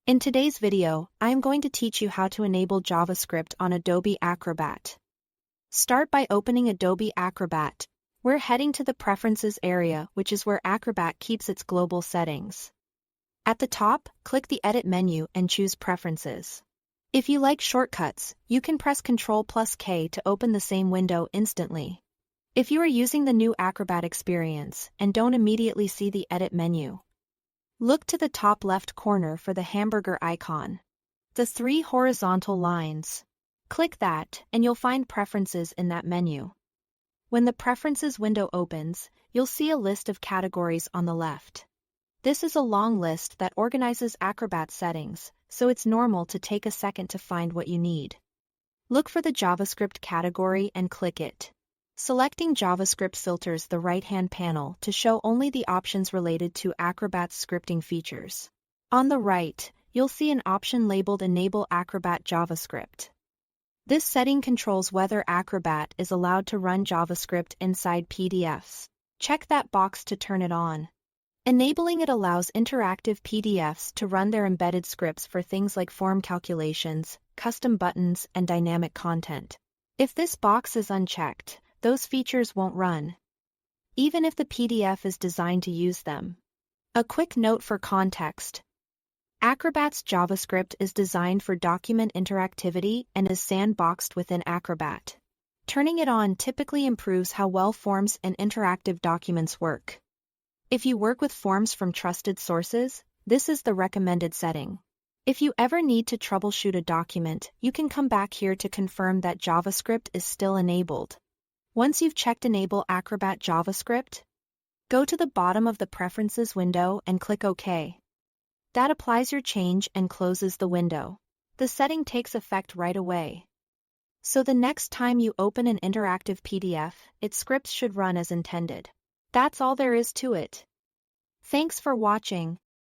In today's video, I am going to teach you how to enable JavaScript on Adobe Acrobat. Start by opening Adobe Acrobat. We're heading to the Preferences area, which is where Acrobat keeps its global settings. At the top, click the Edit menu and choose Preferences. If you like shortcuts, you can press Ctrl+K to open the same window instantly. If you are using the new Acrobat experience and don't immediately see the Edit menu, look to the top left corner for the hamburger icon. The three horizontal lines. Click that, and you'll find Preferences in that menu. When the Preferences window opens, you'll see a list of categories on the left. This is a long list that organizes Acrobat settings, so it's normal to take a second to find what you need. Look for the JavaScript category and click it. Selecting JavaScript filters the right-hand panel to show only the options related to Acrobat's scripting features. On the right, you'll see an option labeled Enable Acrobat JavaScript. This setting controls whether Acrobat is allowed to run JavaScript inside PDFs. Check that box to turn it on. Enabling it allows interactive PDFs to run their embedded scripts for things like form calculations, custom buttons, and dynamic content. If this box is unchecked, those features won't run, even if the PDF is designed to use them. A quick note for context. Acrobat's JavaScript is designed for document interactivity and is sandboxed within Acrobat. Turning it on typically improves how well forms and interactive documents work. If you work with forms from trusted sources, this is the recommended setting. If you ever need to troubleshoot a document, you can come back here to confirm that JavaScript is still enabled. Once you've checked Enable Acrobat JavaScript, go to the bottom of the Preferences window and click OK. That applies your change and closes the window. The setting takes effect right away. So the next time you open an interactive PDF, its scripts should run as intended. That's all there is to it. Thanks for watching.